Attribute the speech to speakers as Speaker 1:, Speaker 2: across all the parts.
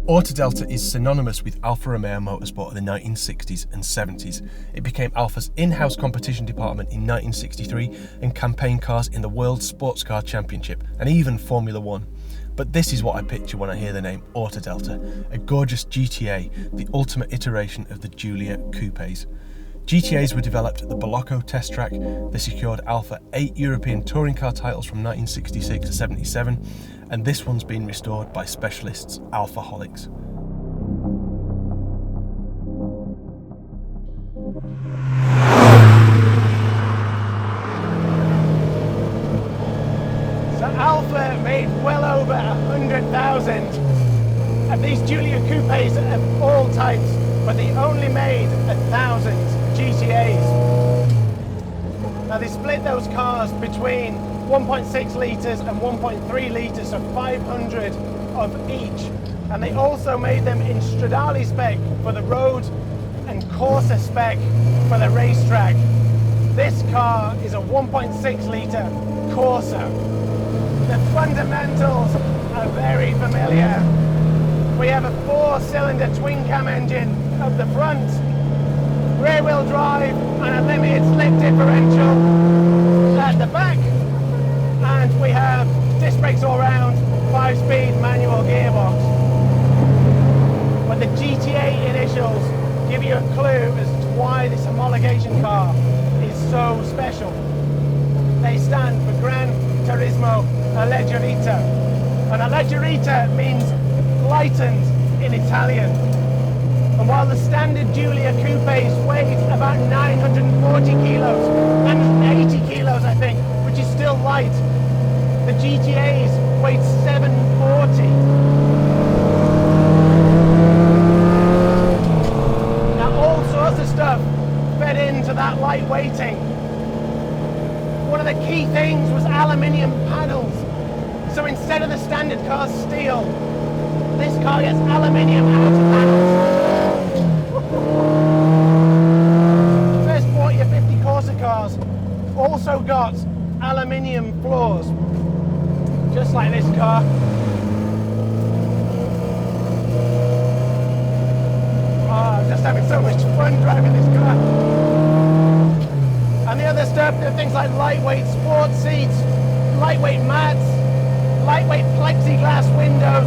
Speaker 1: Autodelta is synonymous with Alfa Romeo Motorsport in the 1960s and 70s. It became Alfa's in-house competition department in 1963 and campaign cars in the World Sports Car Championship and even Formula One. But this is what I picture when I hear the name Autodelta, a gorgeous GTA, the ultimate iteration of the Giulia coupes. GTAs were developed at the Bolocco test track. They secured Alfa 8 European touring car titles from 1966 to 77, and this one's been restored by specialists Alfaholics.
Speaker 2: So Alfa made well over 100,000 of these Giulia coupes of all types, but they only made 1,000 GTAs. Now they split those cars between 1.6 litres and 1.3 litres, so 500 of each. And they also made them in Stradale spec for the road and Corsa spec for the racetrack. This car is a 1.6 litre Corsa. The fundamentals are very familiar. We have a 4-cylinder twin-cam engine up the front, rear-wheel drive and a limited slip differential at the back, and we have disc brakes all round, 5-speed manual gearbox. But the GTA initials give you a clue as to why this homologation car is so special. They stand for Gran Turismo Alleggerita, and Alleggerita means lightened in Italian. And while the standard Giulia coupes weighed about 940 kilos, 980 kilos I think, which is still light, the GTAs weighed 740. Now all sorts of stuff fed into that light weighting. One of the key things was aluminium panels. So instead of the standard car's steel, this car gets aluminium outer panels. First 40 or 50 Corsa cars also got aluminium floors, just like this car. Oh, I'm just having so much fun driving this car. And the other stuff, there are things like lightweight sports seats, lightweight mats, lightweight plexiglass windows,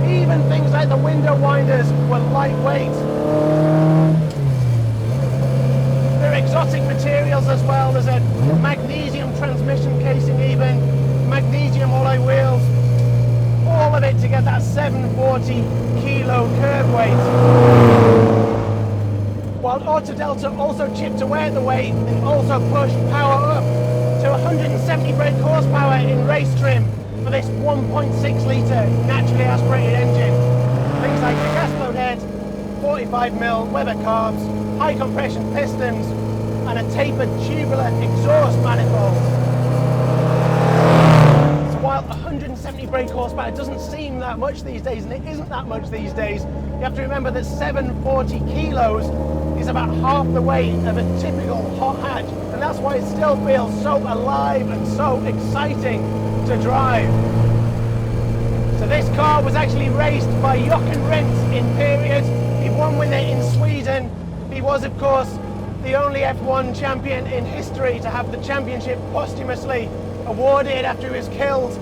Speaker 2: even things like the window winders were lightweight. There are exotic materials as well. There's a magnesium transmission casing even, magnesium alloy wheels, all of it to get that 740 kilo curb weight. While Autodelta also chipped away at the weight, they also pushed power up to 170 brake horsepower in race trim for this 1.6 litre naturally aspirated engine. Things like the gas flow head, 45mm Weber carbs, high compression pistons, and a tapered tubular exhaust manifold. So while 170 brake horsepower doesn't seem that much these days, and it isn't that much these days, you have to remember that 740 kilos is about half the weight of a typical hot hatch, and that's why it still feels so alive and so exciting to drive. So this car was actually raced by Jochen Rindt in period. He won with it in Sweden. He was, of course, the only F1 champion in history to have the championship posthumously awarded after he was killed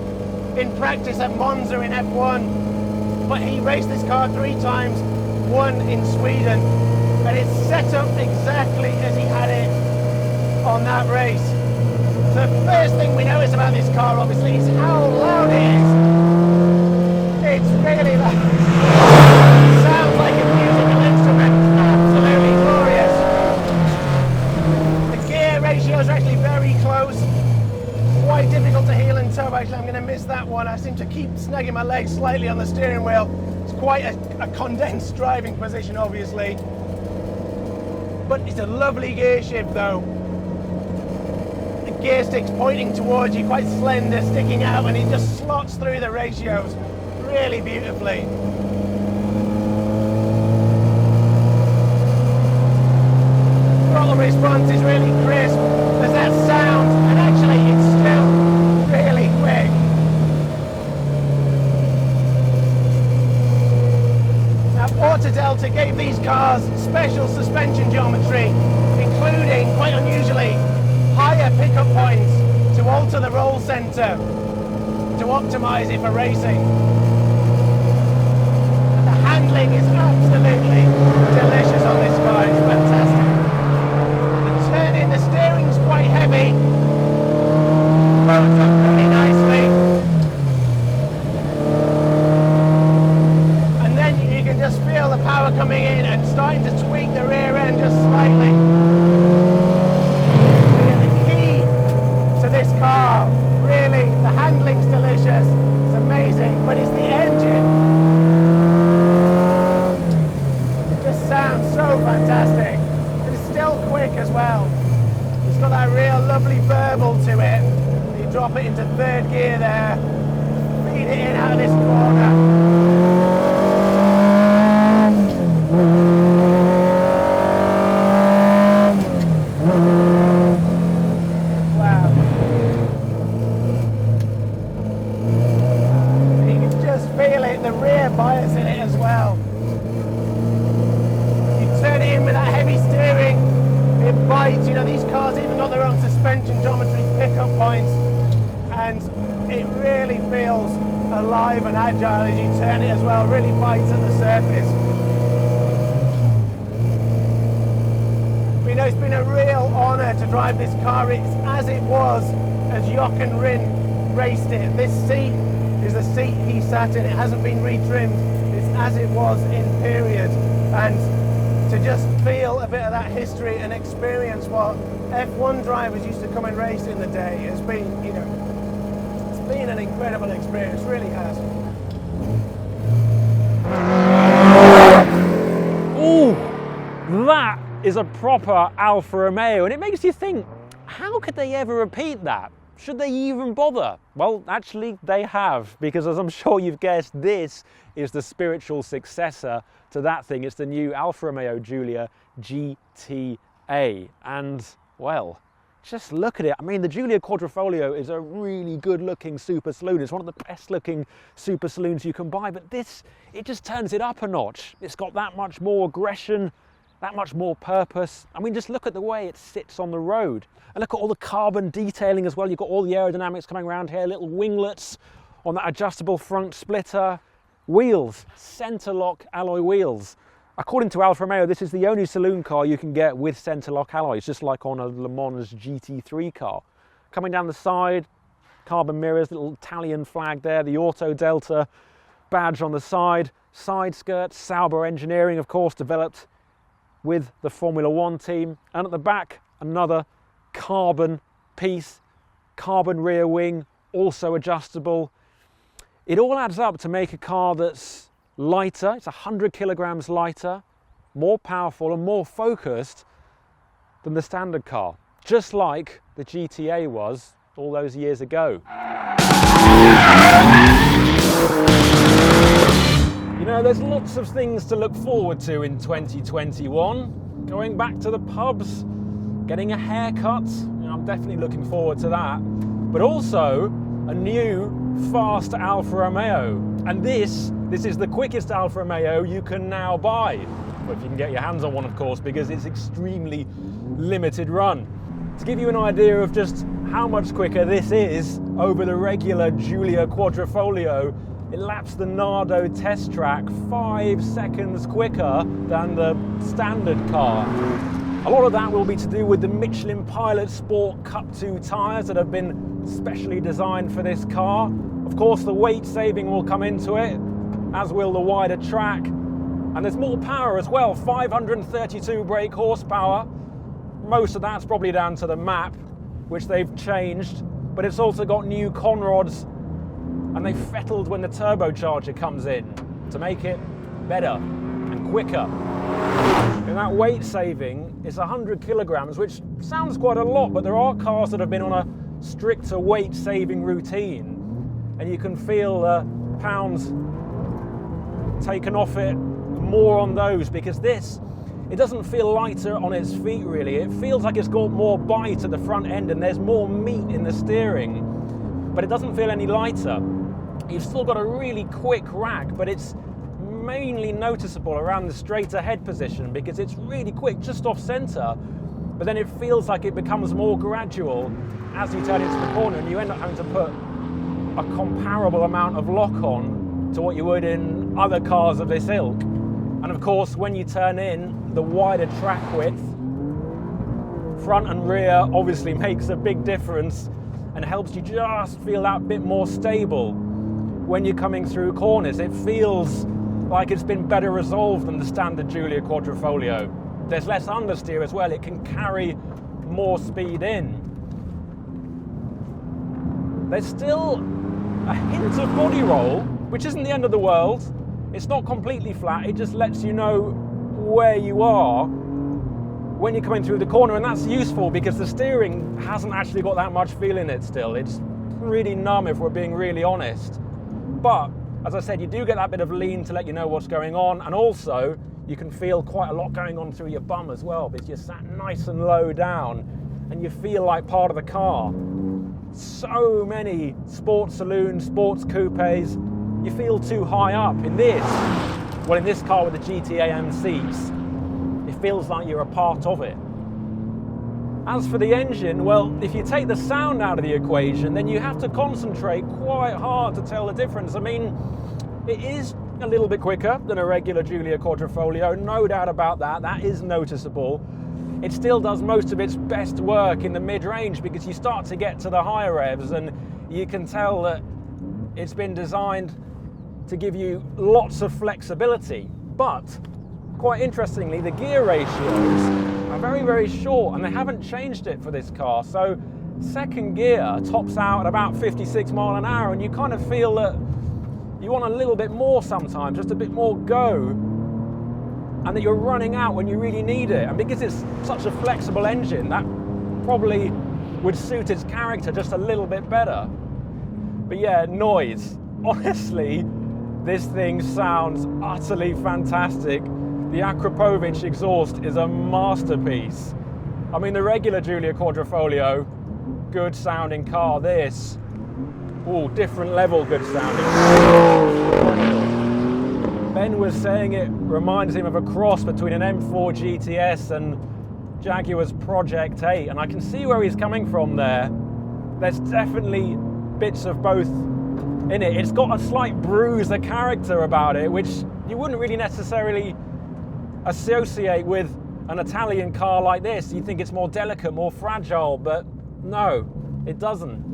Speaker 2: in practice at Monza in F1. But he raced this car 3 times, won in Sweden, and it's set up exactly as he had it on that race. The first thing we notice about this car, obviously, is how loud it is. It's really loud. It sounds like a musical instrument. Absolutely glorious. The gear ratios are actually very close. Quite difficult to heel and toe. Actually, I'm going to miss that one. I seem to keep snagging my legs slightly on the steering wheel. It's quite a condensed driving position, obviously. But it's a lovely gear shift, though. Gear sticks pointing towards you, quite slender, sticking out, and it just slots through the ratios really beautifully. Throttle response is really crisp. There's that sound, and actually it's still really quick. Delta gave these cars special suspension geometry, including, quite unusually, higher pickup points to alter the roll centre to optimise it for racing. And the handling is absolutely delicious on this car, it's fantastic. The turning, the steering's quite heavy, moves up really nicely. And then you can just feel the power coming in and starting to tweak the rear end just slightly. And the key to this car, really, the handling's delicious, it's amazing, but it's the engine. It just sounds so fantastic. It's still quick as well. It's got that real lovely burble to it. You drop it into third gear there, feed it in out of this corner. Bias in it as well. You turn it in with that heavy steering, it bites. You know, these cars even got their own suspension geometry pickup points, and it really feels alive and agile as you turn it as well. Really bites at the surface. But, you know, it's been a real honour to drive this car. It's as it was as Jochen Rindt raced it. This seat is the seat he sat in. It hasn't been retrimmed. It's as it was in period. And to just feel a bit of that history and experience what F1 drivers used to come and race in the day has been, you know, it's been an incredible experience, really has.
Speaker 3: Ooh, that is a proper Alfa Romeo, and it makes you think, how could they ever repeat that? Should they even bother? Well, actually they have, because as I'm sure you've guessed, this is the spiritual successor to that thing. It's the new Alfa Romeo Giulia GTA. And, well, just look at it. I mean, the Giulia Quadrifoglio is a really good looking super saloon. It's one of the best looking super saloons you can buy, but this, it just turns it up a notch. It's got that much more aggression, that much more purpose. I mean, just look at the way it sits on the road. And look at all the carbon detailing as well. You've got all the aerodynamics coming around here, little winglets on that adjustable front splitter. Wheels, centre lock alloy wheels. According to Alfa Romeo, this is the only saloon car you can get with centre lock alloys, just like on a Le Mans GT3 car. Coming down the side, carbon mirrors, little Italian flag there, the Auto Delta badge on the side, side skirts, Sauber engineering, of course, developed with the Formula One team. And at the back, another carbon piece, carbon rear wing, also adjustable. It all adds up to make a car that's lighter, it's 100 kilograms lighter, more powerful and more focused than the standard car, just like the GTA was all those years ago. You know, there's lots of things to look forward to in 2021. Going back to the pubs, getting a haircut, you know, I'm definitely looking forward to that. But also a new fast Alfa Romeo. And this is the quickest Alfa Romeo you can now buy. Well, if you can get your hands on one, of course, because it's extremely limited run. To give you an idea of just how much quicker this is over the regular Giulia Quadrifoglio, it laps the Nardo test track 5 seconds quicker than the standard car. A lot of that will be to do with the Michelin Pilot Sport Cup 2 tyres that have been specially designed for this car. Of course, the weight saving will come into it, as will the wider track. And there's more power as well, 532 brake horsepower. Most of that's probably down to the map, which they've changed, but it's also got new conrods, and they've fettled when the turbocharger comes in to make it better and quicker. And that weight saving is 100 kilograms, which sounds quite a lot, but there are cars that have been on a stricter weight saving routine, and you can feel pounds taken off it more on those, because this, it doesn't feel lighter on its feet really. It feels like it's got more bite at the front end and there's more meat in the steering, but it doesn't feel any lighter. You've still got a really quick rack, but it's mainly noticeable around the straight ahead position because it's really quick, just off centre, but then it feels like it becomes more gradual as you turn into the corner, and you end up having to put a comparable amount of lock on to what you would in other cars of this ilk. And of course, when you turn in, the wider track width, front and rear, obviously makes a big difference and helps you just feel that bit more stable when you're coming through corners. It feels like it's been better resolved than the standard Giulia Quadrifoglio. There's less understeer as well, it can carry more speed in. There's still a hint of body roll, which isn't the end of the world. It's not completely flat, it just lets you know where you are when you're coming through the corner, and that's useful because the steering hasn't actually got that much feel in it still. It's pretty numb if we're being really honest. But, as I said, you do get that bit of lean to let you know what's going on, and also you can feel quite a lot going on through your bum as well because you're sat nice and low down and you feel like part of the car. So many sports saloons, sports coupes, you feel too high up. In this car with the GTAm seats, it feels like you're a part of it. As for the engine, well, if you take the sound out of the equation, then you have to concentrate quite hard to tell the difference. I mean, it is a little bit quicker than a regular Giulia Quadrifoglio, no doubt about that, that is noticeable. It still does most of its best work in the mid-range because you start to get to the higher revs and you can tell that it's been designed to give you lots of flexibility. But, quite interestingly, the gear ratios are very, very short and they haven't changed it for this car. So, second gear tops out at about 56 mile an hour and you kind of feel that you want a little bit more sometimes, just a bit more go, and that you're running out when you really need it. And because it's such a flexible engine, that probably would suit its character just a little bit better. But yeah, noise. Honestly, this thing sounds utterly fantastic. The Akrapovic exhaust is a masterpiece. I mean, the regular Giulia Quadrifoglio, good sounding car. This, oh, different level good sounding. Ben was saying it reminds him of a cross between an M4 GTS and Jaguar's Project 8, and I can see where he's coming from there. There's definitely bits of both in it. It's got a slight bruiser character about it, which you wouldn't really necessarily associate with an Italian car like this. You'd think it's more delicate, more fragile, but no, it doesn't.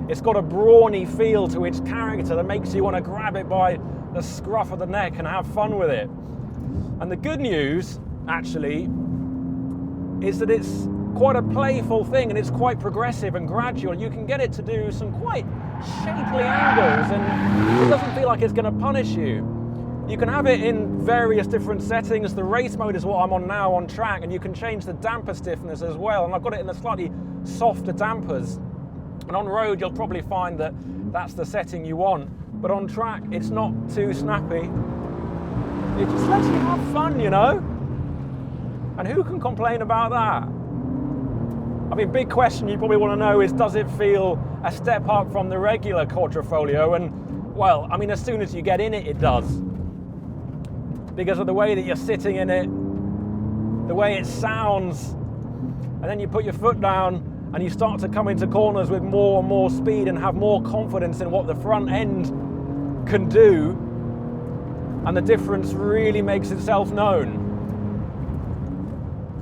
Speaker 3: It's got a brawny feel to its character that makes you want to grab it by the scruff of the neck and have fun with it. And the good news, actually, is that it's quite a playful thing and it's quite progressive and gradual. You can get it to do some quite shapely angles and it doesn't feel like it's going to punish you. You can have it in various different settings. The race mode is what I'm on now on track, and you can change the damper stiffness as well, and I've got it in the slightly softer dampers. And on road you'll probably find that that's the setting you want, but on track it's not too snappy. It just lets you have fun, you know? And who can complain about that? I mean, big question you probably want to know is, does it feel a step up from the regular Quadrifoglio? And, well, I mean, as soon as you get in it, it does. Because of the way that you're sitting in it, the way it sounds, and then you put your foot down and you start to come into corners with more and more speed and have more confidence in what the front end can do, and the difference really makes itself known.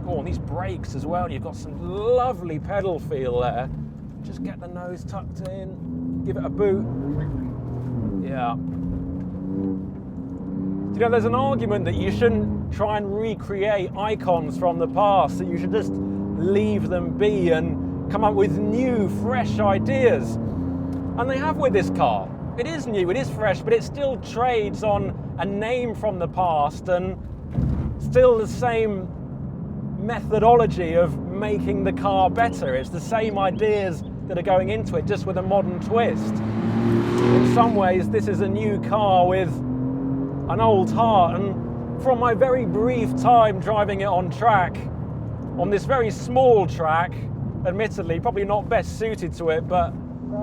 Speaker 3: Oh, and these brakes as well, you've got some lovely pedal feel there. Just get the nose tucked in, give it a boot. Yeah. You know, there's an argument that you shouldn't try and recreate icons from the past, that you should just leave them be and come up with new, fresh ideas. And they have with this car. It is new, it is fresh, but it still trades on a name from the past and still the same methodology of making the car better. It's the same ideas that are going into it, just with a modern twist. In some ways, this is a new car with an old heart, and from my very brief time driving it on track, on this very small track, admittedly probably not best suited to it, but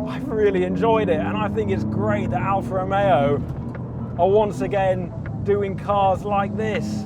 Speaker 3: I've really enjoyed it, and I think it's great that Alfa Romeo are once again doing cars like this.